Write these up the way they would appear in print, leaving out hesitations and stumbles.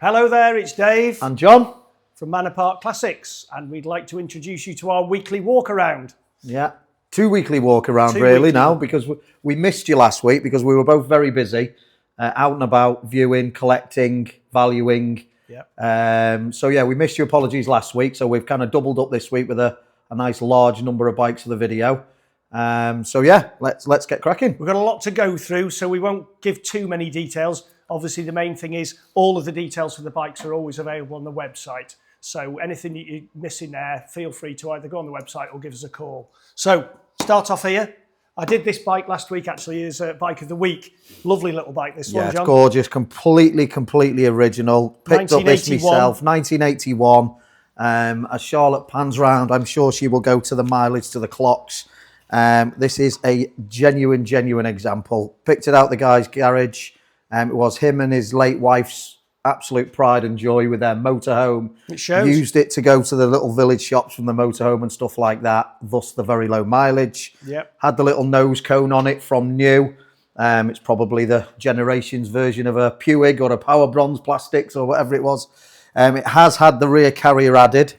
Hello there, it's Dave. And John. From Manor Park Classics, and we'd like to introduce you to our weekly walk around. Yeah, two weekly walk around really now, because we missed you last week because we were both very busy, out and about, viewing, collecting, valuing. Yep. So yeah, we missed you. Apologies last week. So we've kind of doubled up this week with a nice large number of bikes for the video. So yeah, let's get cracking. We've got a lot to go through, so we won't give too many details. Obviously, the main thing is all of the details for the bikes are always available on the website. So anything that you're missing there, feel free to either go on the website or give us a call. So start off here. I did this bike last week actually as a bike of the week. Lovely little bike, this one, John. Yeah, it's gorgeous, completely original. Picked up this myself, 1981. As Charlotte pans round, I'm sure she will go to the mileage, to the clocks. This is a genuine example. Picked it out the guy's garage. It was him and his late wife's absolute pride and joy with their motorhome. It shows. Used it to go to the little village shops from the motorhome and stuff like that, thus the very low mileage. Yep. Had the little nose cone on it from new. It's probably the generation's version of a Puig or a Power Bronze Plastics or whatever it was. It has had the rear carrier added,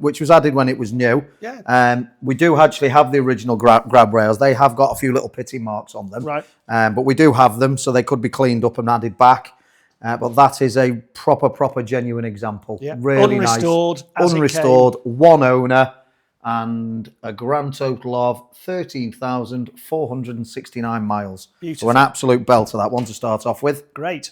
which was added when it was new. Yeah. We do actually have the original grab rails. They have got a few little pitting marks on them. Right. But we do have them, so they could be cleaned up and added back. But that is a proper genuine example. Yeah. Really unrestored, nice. Unrestored, one owner, and a grand total of 13,469 miles. Beautiful. So an absolute belter, that one to start off with. Great.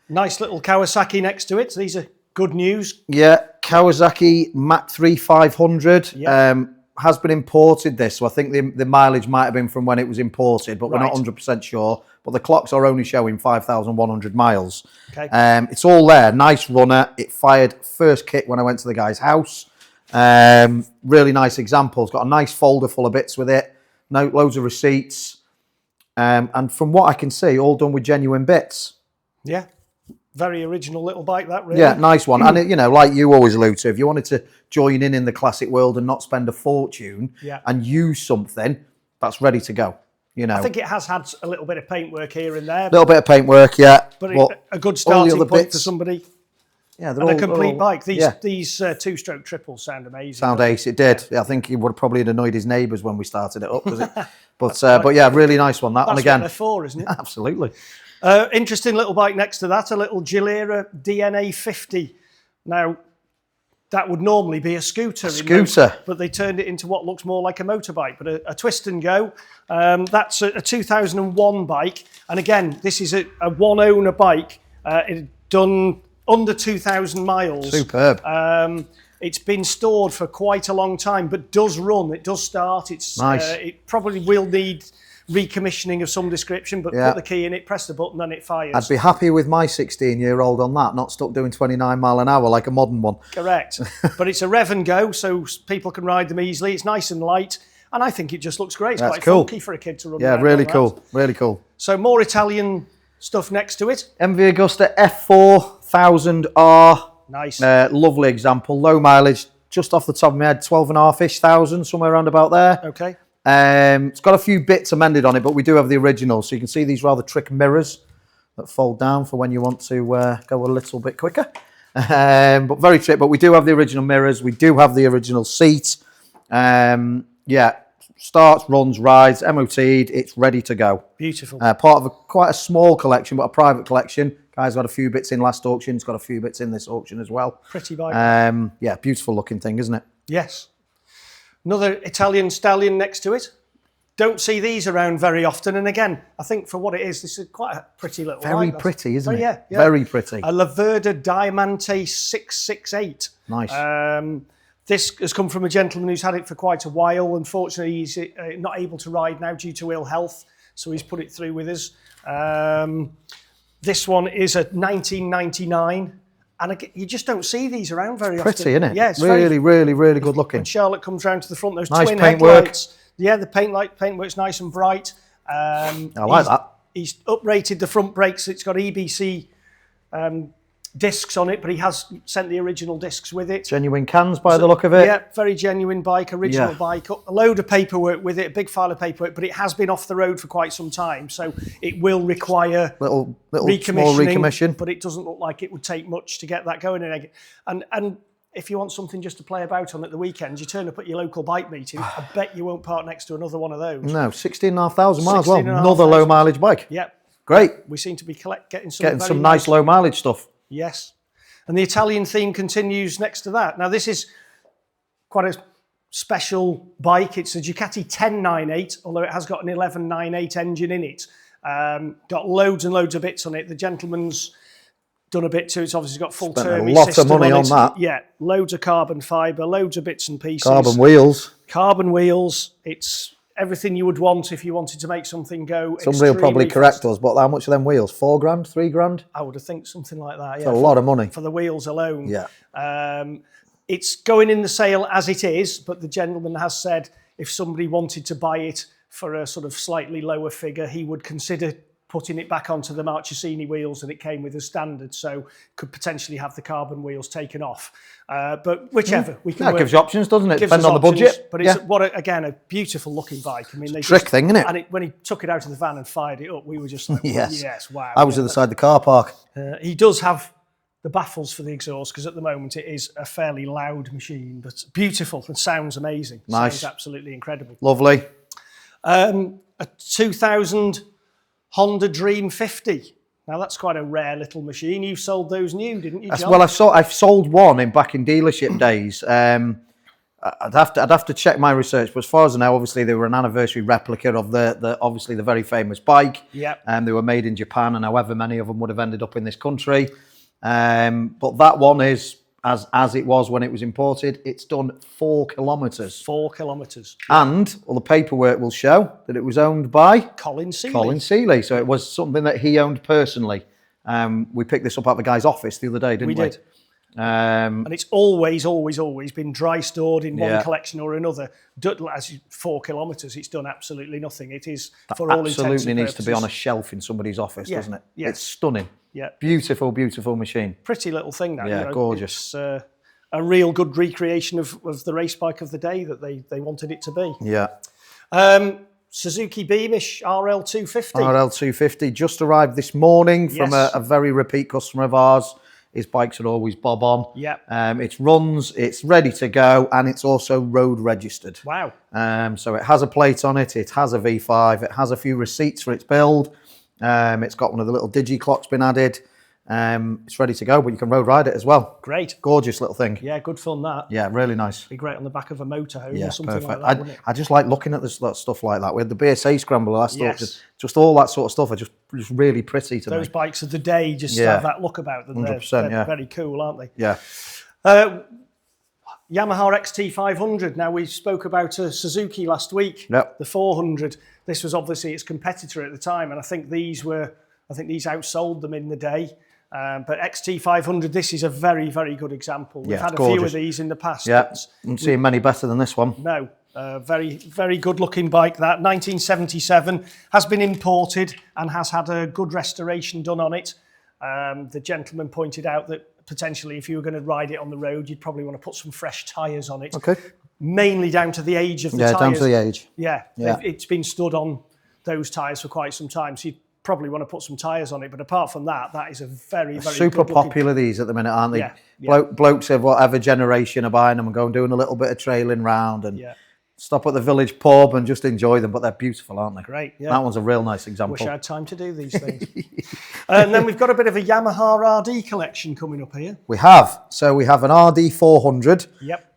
Nice little Kawasaki next to it. So these are good news. Yeah, Kawasaki Mach III 500. Yeah. Has been imported this, so I think the mileage might have been from when it was imported, but we're not 100% sure. But the clocks are only showing 5,100 miles. Okay. It's all there. Nice runner. It fired first kick when I went to the guy's house. Really nice example. It's got a nice folder full of bits with it. Loads of receipts. And from what I can see, all done with genuine bits. Yeah. Very original little bike, that really. Yeah, nice one. And, you know, like you always allude to, if you wanted to join in the classic world and not spend a fortune and use something, that's ready to go, you know. I think it has had a little bit of paintwork here and there. A little bit of paintwork, yeah. But a good starting point for somebody. Yeah, and a complete bike. These yeah. two-stroke triples sound amazing. Sound ace, it did. Yeah, I think he would have probably annoyed his neighbours when we started it up, was it? But yeah, really nice one. That one again. That's what they're for, isn't it? Absolutely. Interesting little bike next to that, a little Gilera DNA 50. Now, that would normally be a scooter. But they turned it into what looks more like a motorbike, but a twist and go. That's a 2001 bike. And again, this is a one-owner bike. It done under 2,000 miles. Superb. It's been stored for quite a long time, but does run. It does start. It's nice. It probably will need recommissioning of some description, but put the key in it, press the button, and it fires. I'd be happy with my 16-year-old on that, not stuck doing 29 mile an hour like a modern one. Correct. But it's a rev and go, so people can ride them easily. It's nice and light, and I think it just looks great. It's quite funky for a kid to run. Yeah, really cool. Really cool. So more Italian stuff next to it. MV Agusta F4 1000R. Nice. Lovely example. Low mileage, just off the top of my head, 12,500-ish thousand, somewhere around about there. Okay. It's got a few bits amended on it, but we do have the original. So you can see these rather trick mirrors that fold down for when you want to go a little bit quicker. But very trick. But we do have the original mirrors. We do have the original seat. Yeah, starts, runs, rides, MOT'd. It's ready to go. Beautiful. Part of quite a small collection, but a private collection. Guys got a few bits in last auction. It's got a few bits in this auction as well. Pretty bike. Yeah, beautiful looking thing, isn't it? Yes. Another Italian stallion next to it. Don't see these around very often. And again, I think for what it is, this is quite a pretty little bike. Very pretty, isn't it? Yeah. Very pretty. A Laverda Diamante 668. Nice. This has come from a gentleman who's had it for quite a while. Unfortunately, he's not able to ride now due to ill health. So he's put it through with us. This one is a 1999. And you just don't see these around very often. Pretty, isn't it? Yeah, it's really good looking. When Charlotte comes round to the front, those nice twin paintwork. headlights. Yeah, the paintwork's nice and bright. I like that. He's uprated the front brakes. It's got EBC discs on it, but he has sent the original discs with it. Genuine cans by the look of it. Yeah, very genuine bike, original bike. A load of paperwork with it, a big file of paperwork, but it has been off the road for quite some time, so it will require little small recommission. But it doesn't look like it would take much to get that going. And if you want something just to play about on at the weekends, you turn up at your local bike meeting, I bet you won't park next to another one of those. No, 16,500 miles. Well, another low mileage bike. Yep. Great. We seem to be getting some nice low mileage stuff. Yes. And the Italian theme continues next to that. Now, this is quite a special bike. It's a Ducati 1098, although it has got an 1198 engine in it. Got loads and loads of bits on it. The gentleman's done a bit to it. It's obviously got full turbo system. A lot of money on that. Yeah, loads of carbon fibre, loads of bits and pieces. Carbon wheels. Carbon wheels. It's everything you would want if you wanted to make something go. Somebody will probably correct us, but how much are them wheels? 4 grand, 3 grand? I would have think something like that. Yeah, That's a lot of money for the wheels alone. Yeah. It's going in the sale as it is, but the gentleman has said if somebody wanted to buy it for a sort of slightly lower figure, he would consider putting it back onto the Marchesini wheels that it came with as standard, so could potentially have the carbon wheels taken off. But whichever we can. That gives you options, doesn't it? Depending on the budget. But it's again a beautiful looking bike. I mean, trick thing, isn't it? And when he took it out of the van and fired it up, we were just like, yes, wow. I was at the side of the car park. He does have the baffles for the exhaust because at the moment it is a fairly loud machine, but beautiful and sounds amazing. Nice. Sounds absolutely incredible. Lovely. A 2000 Honda Dream 50. Now that's quite a rare little machine. You sold those new, didn't you, John? Well, I've sold one back in dealership days. I'd have to check my research, but as far as I know, obviously they were an anniversary replica of the very famous bike. Yeah. They were made in Japan, and however many of them would have ended up in this country. But that one is as it was when it was imported. It's done 4 kilometres. 4 kilometres. And all the paperwork will show that it was owned by Colin Seeley. Colin Seeley. So it was something that he owned personally. We picked this up at the guy's office the other day, didn't we? We did. And it's always been dry stored in one collection or another. As 4 kilometres, it's done absolutely nothing. It is, for all intents and purposes, absolutely needs to be on a shelf in somebody's office, doesn't it? Yeah. It's stunning. Yeah. Beautiful, beautiful machine. Pretty little thing, that. Yeah, gorgeous. It's a real good recreation of the race bike of the day that they wanted it to be. Yeah. Suzuki Beamish RL250. RL250 just arrived this morning from a very repeat customer of ours. His bikes are always bob on. Yeah. It runs, it's ready to go, and it's also road registered. Wow. So it has a plate on it, it has a V5, it has a few receipts for its build. It's got one of the little digi clocks been added. It's ready to go, but you can road ride it as well. Great. Gorgeous little thing. Yeah, good fun that. Yeah, really nice. Be great on the back of a motorhome or something perfect. like that, wouldn't it? I just like looking at this stuff like that. We had the BSA scrambler last year. Just all that sort of stuff are just really pretty to me. Those bikes of the day just have that look about them. 100%, they're very cool, aren't they? Yeah. Yamaha XT500. Now, we spoke about a Suzuki last week, the 400. This was obviously its competitor at the time, and I think these outsold them in the day. But XT500, this is a very, very good example. We've had a few of these in the past. Yeah, I'm seeing many better than this one. No, very, very good looking bike that. 1977, has been imported and has had a good restoration done on it. The gentleman pointed out that potentially if you were going to ride it on the road, you'd probably want to put some fresh tyres on it. Okay. Mainly down to the age of the tyres. Yeah, down to the age. Yeah, it's been stood on those tyres for quite some time, so you'd probably want to put some tyres on it. But apart from that, that is a very, very super popular these at the minute, aren't they? Yeah. Blokes of whatever generation are buying them and going doing a little bit of trailing round and stop at the village pub and just enjoy them. But they're beautiful, aren't they? Great. Yeah. That one's a real nice example. Wish I had time to do these things. And then we've got a bit of a Yamaha RD collection coming up here. We have. So we have an RD400. Yep.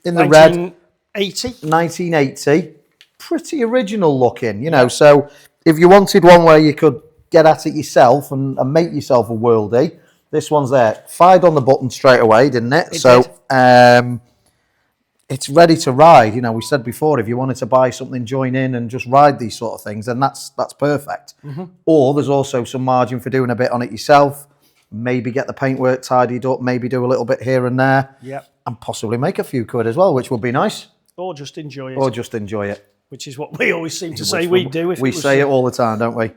In the red. 1980. 1980. Pretty original looking, you know. So if you wanted one where you could get at it yourself and make yourself a worldie, this one's there. Fired on the button straight away, didn't it? It's ready to ride. You know, we said before, if you wanted to buy something, join in and just ride these sort of things, then that's perfect. Mm-hmm. Or there's also some margin for doing a bit on it yourself. Maybe get the paintwork tidied up, maybe do a little bit here and there. Yep. And possibly make a few quid as well, which would be nice. Or just enjoy it. Which is what we always seem to say we do. We say it all the time, don't we?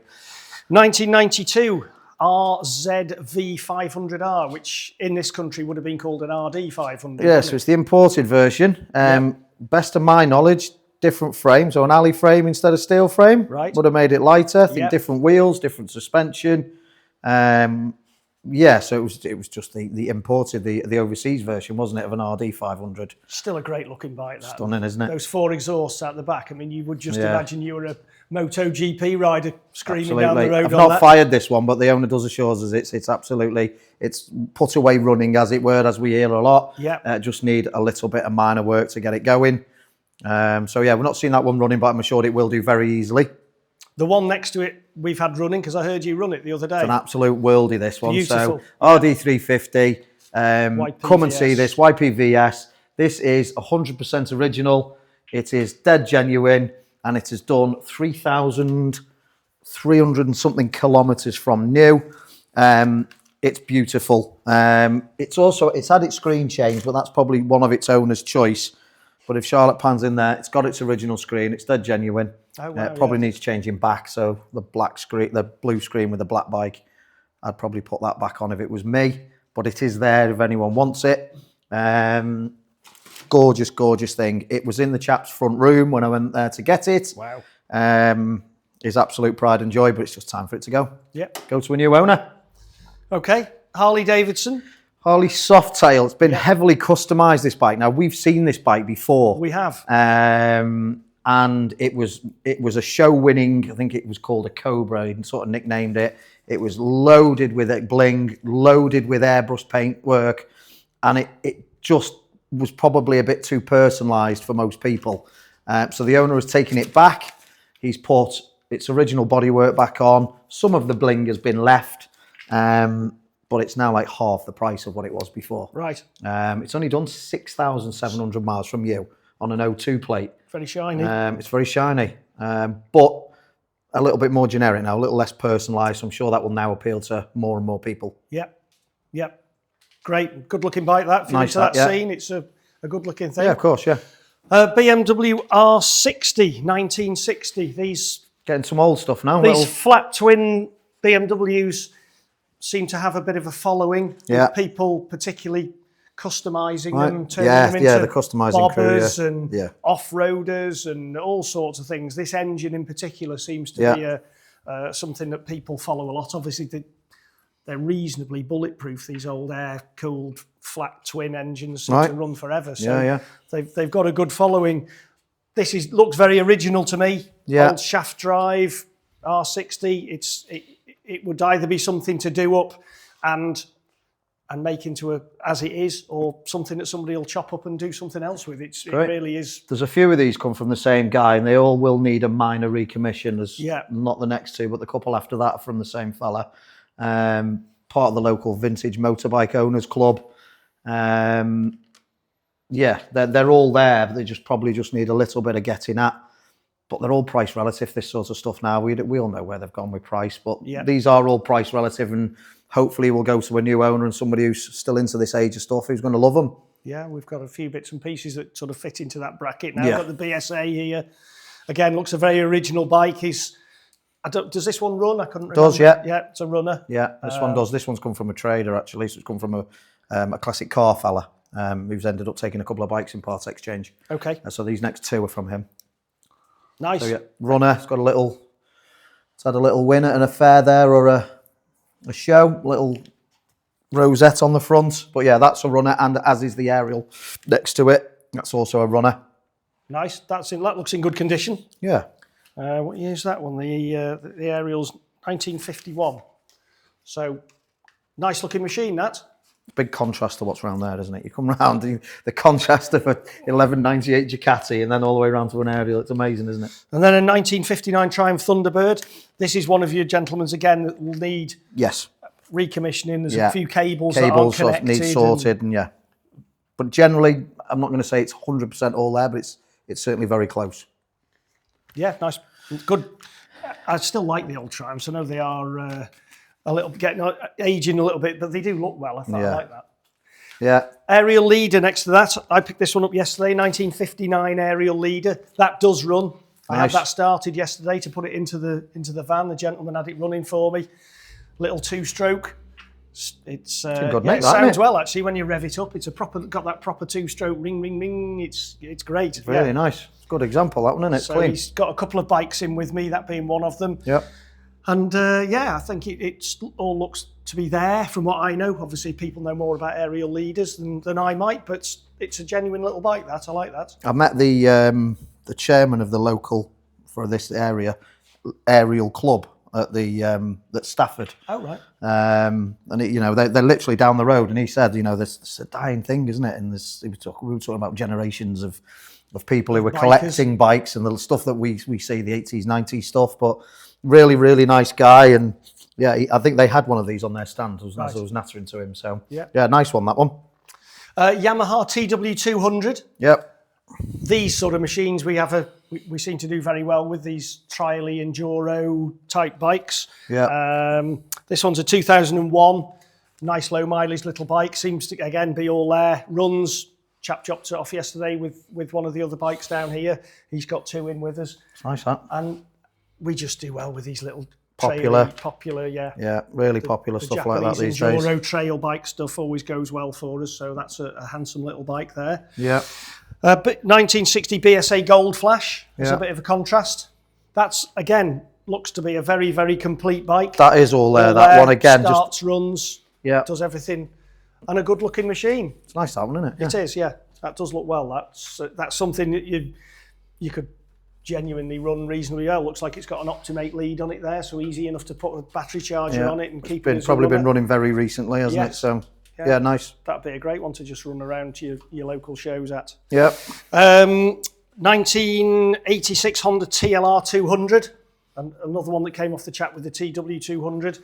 1992, RZV500R, which in this country would have been called an RD500. Yeah, so it's the imported version. Best of my knowledge, different frame. So an alley frame instead of steel frame. Right. Would have made it lighter. I think different wheels, different suspension. Yeah, so it was just the imported, the overseas version, wasn't it, of an RD500? Still a great looking bike, that. Stunning, isn't it? Those 4 exhausts at the back. I mean, you would just imagine you were a MotoGP rider screaming down the road. I've not fired this one, but the owner does assure us it's absolutely, it's put away running, as it were, as we hear a lot. Yeah. Just need a little bit of minor work to get it going. So yeah, we're not seeing that one running, but I'm assured it will do very easily. The one next to it we've had running, because I heard you run it the other day. It's an absolute worldie, this one. Beautiful. So RD350, come and see this, YPVS. This is 100% original. It is dead genuine, and it has done 3,300 and something kilometres from new. It's beautiful. It's had its screen changed, but that's probably one of its owner's choice. But if Charlotte Pan's in there, it's got its original screen. It's dead genuine. Oh, wow, it probably needs changing back. So the black screen, the blue screen with the black bike, I'd probably put that back on if it was me. But it is there if anyone wants it. Gorgeous, gorgeous thing. It was in the chap's front room when I went there to get it. Wow. His absolute pride and joy, but it's just time for it to go. Yep. Go to a new owner. Okay. Harley Davidson. Harley Softail. It's been heavily customised, this bike. Now, we've seen this bike before. We have. And it was a show-winning, I think it was called a Cobra, he sort of nicknamed it. It was loaded with bling, loaded with airbrush paintwork, and it just was probably a bit too personalised for most people. So the owner has taken it back. He's put its original bodywork back on. Some of the bling has been left, but it's now like half the price of what it was before. Right. It's only done 6,700 miles from you on an O2 plate. Very shiny. It's very shiny, but a little bit more generic now, a little less personalised. So I'm sure that will now appeal to more and more people. Yep. Yep. Great. Good looking bike, that. If you're into that scene, it's a good looking thing. Yeah, of course, yeah. BMW R60, 1960. These getting some old stuff now. These flat twin BMWs seem to have a bit of a following. Yeah. With people particularly customising them, turning them into the customising bobbers crew, and off-roaders and all sorts of things. This engine in particular seems to be something that people follow a lot. Obviously, they're reasonably bulletproof, these old air-cooled flat twin engines seem to run forever. So they've got a good following. This looks very original to me. Yeah. Old shaft drive, R60. It would either be something to do up and make into as it is, or something that somebody will chop up and do something else with. It really is. There's a few of these come from the same guy, and they all will need a minor recommission. There's not the next two, but the couple after that are from the same fella. Part of the local vintage motorbike owners club. They're all there, but they probably just need a little bit of getting at. But they're all price relative, this sort of stuff now. We all know where they've gone with price, but these are all price relative, and hopefully we'll go to a new owner and somebody who's still into this age of stuff who's going to love them. Yeah, we've got a few bits and pieces that sort of fit into that bracket now. We've got the BSA here. Again, looks a very original bike. Does this one run? I couldn't remember. Does, yeah. Yeah, it's a runner. Yeah, this one does. This one's come from a trader, actually. So it's come from a classic car fella who's ended up taking a couple of bikes in part exchange. Okay. So these next two are from him. Nice. So runner. It's had a little win at an affair there, or a show, little rosette on the front. But yeah, that's a runner, and as is the Ariel next to it. That's also a runner. Nice. That looks in good condition. Yeah. What year is that one? The Ariel's 1951. So nice looking machine, that. Big contrast to what's around there, isn't it? You come round, the contrast of a 1198 Ducati and then all the way around to an Ariel. It's amazing, isn't it? And then a 1959 Triumph Thunderbird. This is one of your gentlemen's again that will need recommissioning. There's a few cables that aren't connected. Need sorted, and But generally, I'm not going to say it's 100% all there, but it's certainly very close. Yeah, nice, good. I still like the old Triumphs. I know they are a little aging a little bit, but they do look well. I like that. Yeah. Ariel Leader next to that. I picked this one up yesterday. 1959 Ariel Leader. That does run. Nice. I had that started yesterday to put it into the van. The gentleman had it running for me. little two-stroke. It's good yeah, nick, it that, sounds isn't it? well actually when you rev it up. It's got that proper two-stroke ring, ring, ring. It's great. Really nice. It's a good example, that one, isn't it? So Clean. he's got a couple of bikes in with me, that being one of them. Yep. And yeah, I think it all looks to be there from what I know. Obviously, people know more about Ariel Leaders than I might, but it's a genuine little bike. I like that. I met the chairman of the local for this area Ariel club at at Stafford. Oh right. And they're literally down the road, and he said, this a dying thing, isn't it? And we were talking about generations of people who were collecting bikes and the stuff that we see, the 80s, 90s stuff, but really, really nice guy. And yeah, I think they had one of these on their stand as I was nattering to him. So yeah, nice one, that one. Yamaha TW200. Yep. These sort of machines we seem to do very well with, these trially enduro type bikes. Yeah. This one's a 2001, nice low mileage little bike. Seems to again be all there. Runs. Chap dropped it off yesterday with one of the other bikes down here. He's got two in with us. It's nice, that. And we just do well with these little popular, yeah. Yeah, really popular stuff like that these days. Enduro trail bike stuff always goes well for us, so that's a handsome little bike there. Yeah. But 1960 BSA Gold Flash is a bit of a contrast. That's, again, looks to be a very, very complete bike. That is all there. That one again. Starts, runs, does everything. And a good looking machine. It's nice, that one, isn't it? Yeah. It is, yeah. That does look well. That's something that you could genuinely run reasonably well. Looks like it's got an Optimate lead on it there, so easy enough to put a battery charger on it and keep it. It's probably been running very recently, hasn't it? So yeah, nice. That'd be a great one to just run around to your local shows at. Yep. 1986 Honda TLR 200, and another one that came off the chat with the TW200.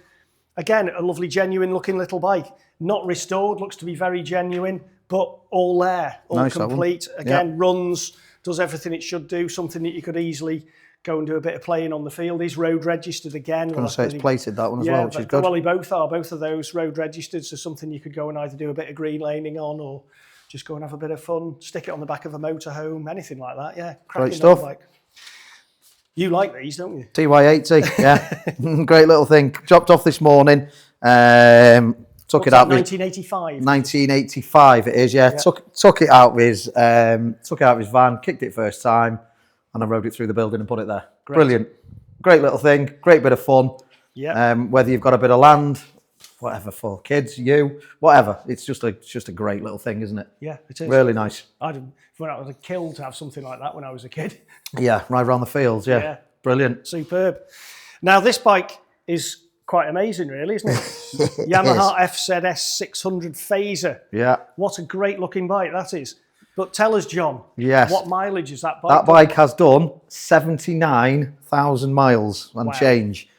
Again, a lovely, genuine looking little bike. Not restored, looks to be very genuine, but all there, all nice, complete. Again, runs, does everything it should do, something that you could easily go and do a bit of playing on the field. He's road registered again. I'm going to say it's plated, that one as well, which is good. Well, they both are. Both of those road registered, so something you could go and either do a bit of green laning on or just go and have a bit of fun, stick it on the back of a motorhome, anything like that. Yeah, great stuff. Bike. You like these, don't you? TY80, yeah. Great little thing. Dropped off this morning. Took it out. 1985. 1985 it is, yeah. Took it out with his van, kicked it first time, and I rode it through the building and put it there. Great. Brilliant. Great little thing, great bit of fun. Yeah. Whether you've got a bit of land, whatever, for kids, whatever. It's just a great little thing, isn't it? Yeah, it is. Really nice. When I was a kill to have something like that when I was a kid. Yeah, right around the fields, yeah. Brilliant. Superb. Now this bike is quite amazing, really, isn't it? Yamaha FZS600 Fazer. Yeah. What a great looking bike that is. But tell us, John, what mileage is that bike? That bike has done 79,000 miles and change.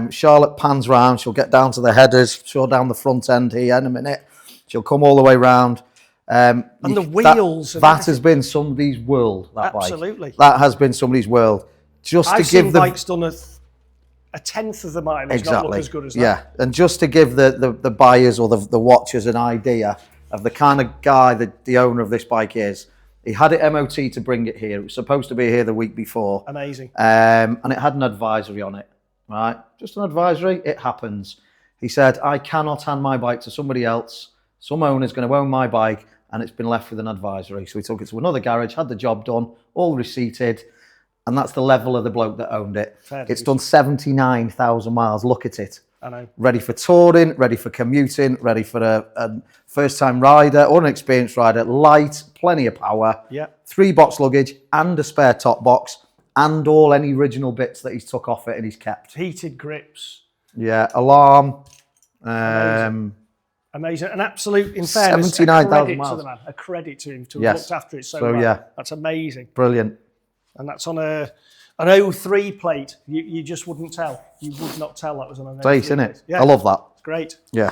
Charlotte pans round, she'll get down to the headers, she'll down the front end here in a minute. She'll come all the way round. And the wheels. That has been somebody's world, that bike. Absolutely. That has been somebody's world. I've seen bikes done a tenth of the mileage, not look as good as that. Yeah, and just to give the buyers or the watchers an idea of the kind of guy that the owner of this bike is, he had it MOT to bring it here. It was supposed to be here the week before. Amazing. And it had an advisory on it, right? Just an advisory, it happens. He said, I cannot hand my bike to somebody else. Some owner's going to own my bike, and it's been left with an advisory. So he took it to another garage, had the job done, all receipted, and that's the level of the bloke that owned it. It's done 79,000 miles. Look at it. I know. Ready for touring, ready for commuting, ready for a first-time rider or an experienced rider. Light, plenty of power. Yeah. 3-box luggage and a spare top box, and all any original bits that he's took off it and he's kept. Heated grips. Yeah, alarm. Amazing. An absolute, in fairness, 79,000 miles. To the man. A credit to him to have looked after it so well. Yeah. That's amazing. Brilliant. And that's on an 03 plate. You just wouldn't tell. You would not tell that was on an 03 isn't it? Yeah. I love that. It's great. Yeah.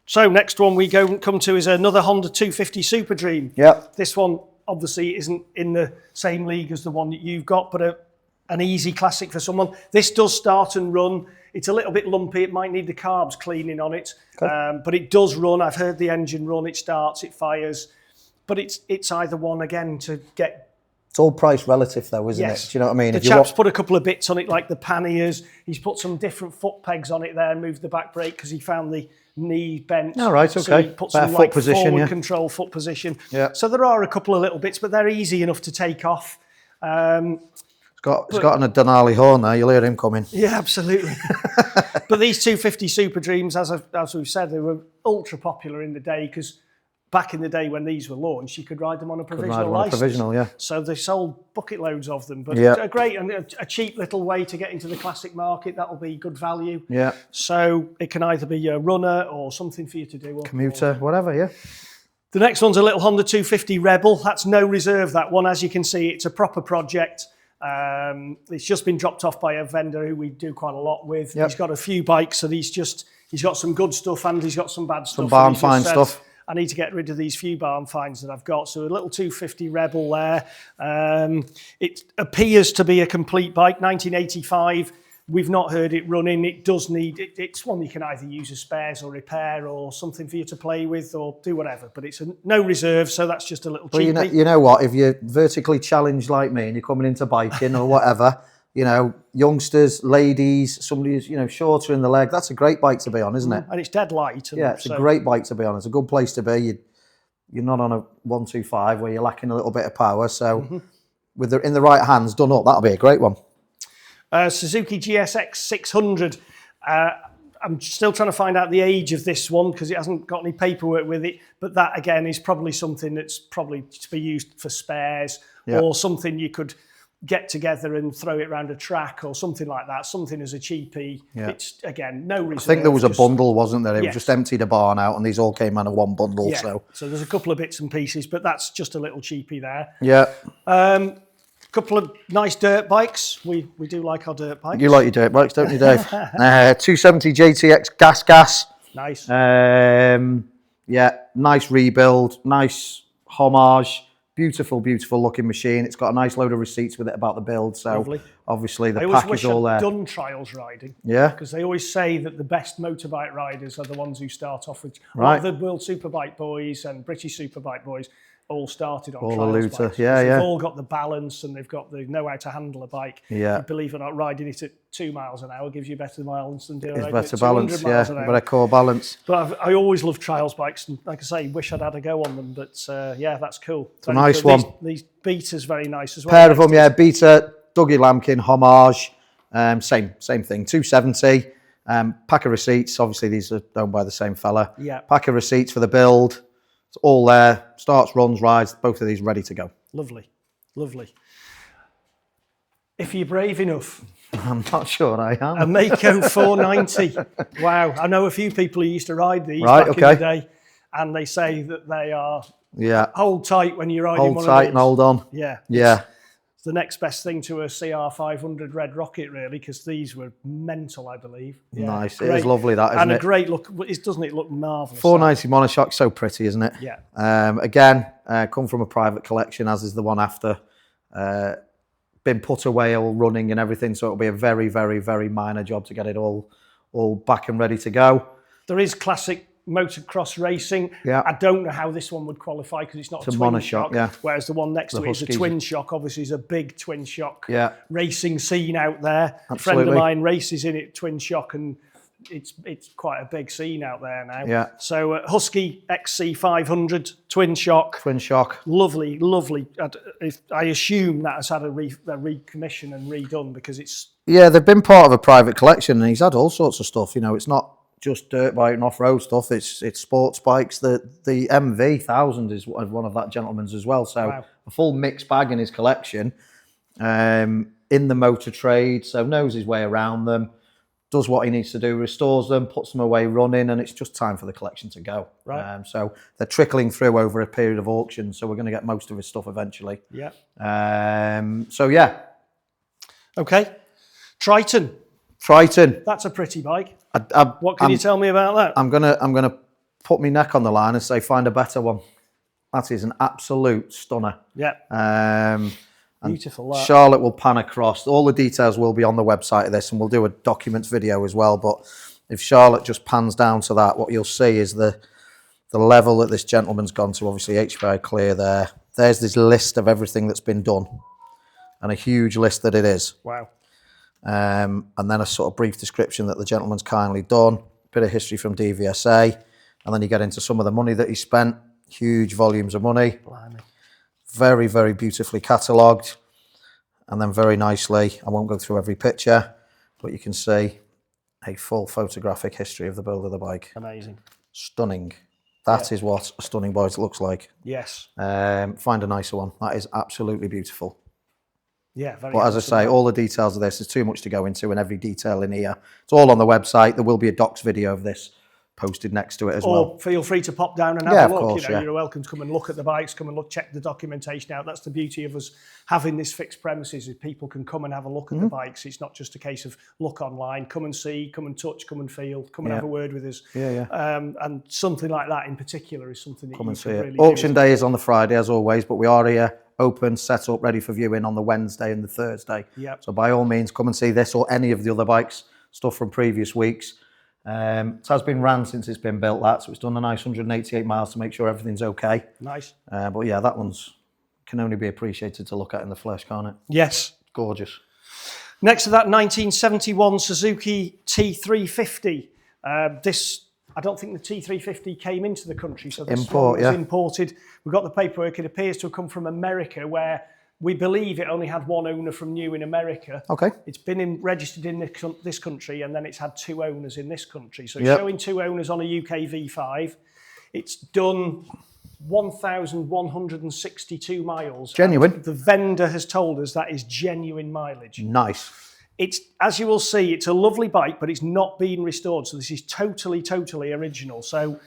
So next one we come to is another Honda 250 Super Dream. Yeah. This one obviously isn't in the same league as the one that you've got, but an easy classic for someone. This does start and run. It's a little bit lumpy. It might need the carbs cleaning on it, but it does run. I've heard the engine run. It starts, it fires, but it's either one again to get It's all price relative though, isn't it? Do you know what I mean? The chap's put a couple of bits on it, like the panniers. He's put some different foot pegs on it there and moved the back brake because he found the knee bent. All right, okay. So he put some foot position, forward control foot position. Yeah. So there are a couple of little bits, but they're easy enough to take off. It's got a Denali horn there. You'll hear him coming. Yeah, absolutely. But these 250 Super Dreams, as we've said, they were ultra popular in the day because back in the day when these were launched, you could ride them on a provisional license. So they sold bucket loads of them. But a great and a cheap little way to get into the classic market. That'll be good value. Yeah. So it can either be a runner or something for you to do. Commuter, whatever, yeah. The next one's a little Honda 250 Rebel. That's no reserve, that one. As you can see, it's a proper project. It's just been dropped off by a vendor who we do quite a lot with. He's got a few bikes, so he's got some good stuff and he's got some bad stuff. Some barn find stuff. I need to get rid of these few barn finds that I've got. So a little 250 Rebel there. It appears to be a complete bike, 1985. We've not heard it running. It does need, it's one you can either use as spares or repair or something for you to play with or do whatever. But it's no reserve, so that's just a little cheapie. Well, you know what? If you're vertically challenged like me and you're coming into biking or whatever, you know, youngsters, ladies, somebody who's, you know, shorter in the leg, that's a great bike to be on, isn't it? And it's dead light. Yeah, it's a great bike to be on. It's a good place to be. You're not on a 125 where you're lacking a little bit of power. So in the right hands, done up, that'll be a great one. Suzuki GSX600. I'm still trying to find out the age of this one because it hasn't got any paperwork with it. But that, again, is probably something that's probably to be used for spares or something you could get together and throw it around a track or something like that. Something as a cheapie. Yeah. It's, again, no reason. I think there was a bundle, wasn't there? It just emptied a barn out and these all came out of one bundle. Yeah. So there's a couple of bits and pieces, but that's just a little cheapie there. Yeah. Couple of nice dirt bikes. We do like our dirt bikes. You like your dirt bikes, don't you, Dave? 270 JTX GasGas. Nice. Yeah, nice rebuild, nice homage. Beautiful, beautiful looking machine. It's got a nice load of receipts with it about the build. So lovely. Obviously the pack is all there. I've done trials riding. Yeah. Because they always say that the best motorbike riders are the ones who start off with. Right. The World Superbike boys and British Superbike boys all started on trials bikes. They've all got the balance and they know how to handle a bike. Yeah. Believe it or not, riding it at 2 miles an hour gives you better miles than doing it at 200 miles an hour. Better core balance. But I always love trials bikes, and like I say, wish I'd had a go on them. But yeah, that's cool. It's a nice one. These Beta's very nice as well. Pair of them, yeah. Beta, Dougie Lampkin, homage, same thing. 270. Pack of receipts. Obviously, these are owned by the same fella. Yeah. Pack of receipts for the build. It's all there. Starts, runs, rides. Both of these ready to go. Lovely, lovely. If you're brave enough. I'm not sure I am. A Mako 490. Wow. I know a few people who used to ride these back in the day, and they say that they are hold tight when you're riding one of these. Hold tight and hold on. Yeah. Yeah. It's the next best thing to a CR500 Red Rocket, really, because these were mental, I believe. Yeah, nice. Great. It is lovely, that, isn't it? And a great look. Doesn't it look marvellous? 490 monoshock, so pretty, isn't it? Yeah. Again, come from a private collection, as is the one after. Been put away, all running and everything, so it'll be a very, very, very minor job to get it all back and ready to go. There is classic motocross racing. Yeah. I don't know how this one would qualify because it's not a twin shock. Yeah. Whereas the one next to it is a twin shock. Obviously, it's a big twin shock racing scene out there. Absolutely. A friend of mine races in it, twin shock, and it's quite a big scene out there now. Yeah. So Husky XC500 twin shock. Twin shock. Lovely, lovely. I assume that has had a recommission and redone because it's. Yeah, they've been part of a private collection, and he's had all sorts of stuff. You know, it's not just dirt bike and off-road stuff. It's sports bikes. The MV 1000 is one of that gentleman's as well. So a full mixed bag in his collection. In the motor trade, so knows his way around them. Does what he needs to do, restores them, puts them away running, and it's just time for the collection to go. Right. So they're trickling through over a period of auctions, so we're going to get most of his stuff eventually. Yeah. So yeah. Okay. Triton. That's a pretty bike. What can you tell me about that? I'm gonna put my neck on the line and say find a better one. That is an absolute stunner. Yeah. Beautiful. That. Charlotte will pan across. All the details will be on the website of this, and we'll do a documents video as well. But if Charlotte just pans down to that, what you'll see is the level that this gentleman's gone to. Obviously, HPI clear there. there's this list of everything that's been done, and a huge list that it is. Wow. And then a sort of brief description that the gentleman's kindly done, bit of history from DVSA, and then you get into some of the money that he spent, huge volumes of money. Blimey. Very, very beautifully catalogued, and then very nicely, I won't go through every picture, but you can see a full photographic history of the build of the bike. Amazing. Stunning. That is what a stunning bike looks like. Yes. Find a nicer one. That is absolutely beautiful. Yeah, very. But as I say, all the details of this, there's too much to go into, and every detail in here. It's all on the website. There will be a docs video of this posted next to it as well. Or feel free to pop down and have a look. Course, you're welcome to come and look at the bikes, come and look, check the documentation out. That's the beauty of us having this fixed premises, is people can come and have a look at the bikes. It's not just a case of look online, come and see, come and touch, come and feel, come and have a word with us. And something like that in particular is something that come you and see can it. really Auction day is on the Friday as always, but we are here open, set up, ready for viewing on the Wednesday and the Thursday. Yep. So by all means, come and see this or any of the other bikes, stuff from previous weeks. It has been ran since it's been built, so it's done a nice 188 miles to make sure everything's okay. Nice. But yeah, that one's can only be appreciated to look at in the flesh, can't it? Yes. Gorgeous. Next to that, 1971 Suzuki T350. This, I don't think the T350 came into the country, so this one was imported. We've got the paperwork. It appears to have come from America, where we believe it only had one owner from new in America. Okay. It's been registered in this country, and then it's had two owners in this country. So it's showing two owners on a UK V5. It's done 1,162 miles. Genuine. The vendor has told us that is genuine mileage. Nice. It's, as you will see, it's a lovely bike, but it's not been restored. So this is totally, totally original. So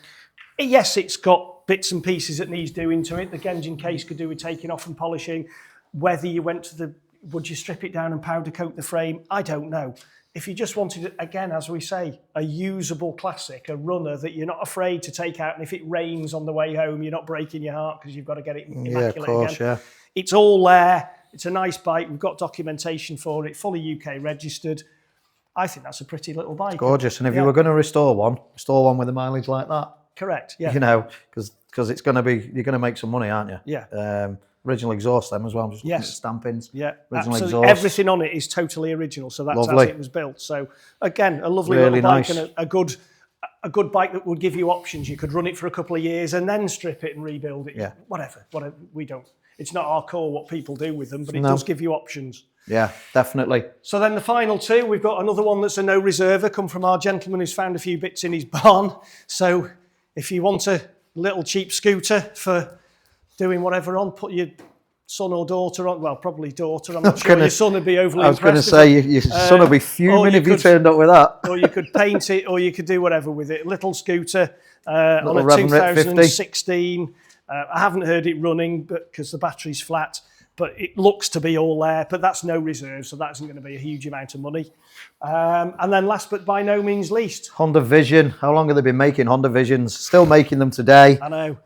yes, it's got bits and pieces that needs doing to it. The engine case could do with taking off and polishing. Whether you went to the, would you strip it down and powder coat the frame? I don't know. If you just wanted, again, as we say, a usable classic, a runner that you're not afraid to take out, and if it rains on the way home, you're not breaking your heart because you've got to get it immaculate again. It's all there. It's a nice bike. We've got documentation for it, fully UK registered. I think that's a pretty little bike. Gorgeous. And if you were going to restore one with a mileage like that. Correct, yeah. You know, because it's going to be, you're going to make some money, aren't you? Yeah. Original exhaust them as well. Just stampings. Yeah. Original exhaust. Everything on it is totally original. So that's how it was built. So again, a lovely little bike and a good bike that would give you options. You could run it for a couple of years and then strip it and rebuild it. Yeah. Whatever. We don't. It's not our core what people do with them, but it does give you options. Yeah, definitely. So then the final two, we've got another one that's a no reserver, come from our gentleman who's found a few bits in his barn. So if you want a little cheap scooter for doing whatever on, put your son or daughter on, well, probably daughter, I'm not sure your son would be overly impressed. I was going to say, your son would be fuming if you turned up with that. Or you could paint it, or you could do whatever with it. Little scooter on a 2016. I haven't heard it running because the battery's flat, but it looks to be all there, but that's no reserve, so that isn't going to be a huge amount of money. And then last but by no means least, Honda Vision. How long have they been making Honda Visions? Still making them today. I know.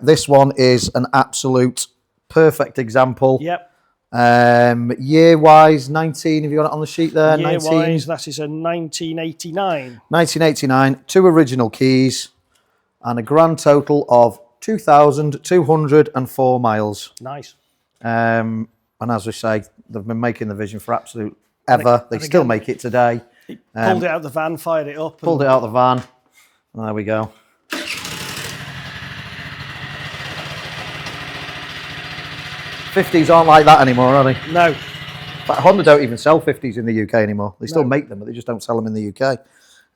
This one is an absolute perfect example. Yep. Year-wise, 19, have you got it on the sheet there? Year-wise, that is a 1989. 1989, 2 original keys, and a grand total of 2,204 miles. Nice. And as we say, they've been making the Vision for absolute ever. They still make it today. Pulled it out of the van, fired it up. Pulled it out of the van. And there we go. 50s aren't like that anymore, are they? No. But Honda don't even sell 50s in the UK anymore. They still make them, but they just don't sell them in the UK.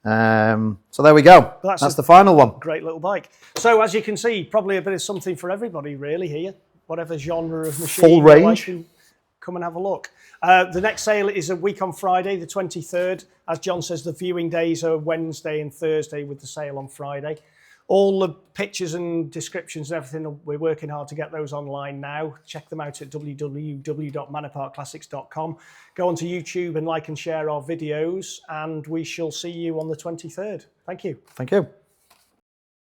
So there we go. That's the final one. Great little bike. So as you can see, probably a bit of something for everybody really here. Whatever genre of machine. Full range. Like, come and have a look. The next sale is a week on Friday, the 23rd. As John says, the viewing days are Wednesday and Thursday with the sale on Friday. All the pictures and descriptions and everything, we're working hard to get those online now. Check them out at www.manorparkclassics.com. Go onto YouTube and like and share our videos, and we shall see you on the 23rd. Thank you. Thank you.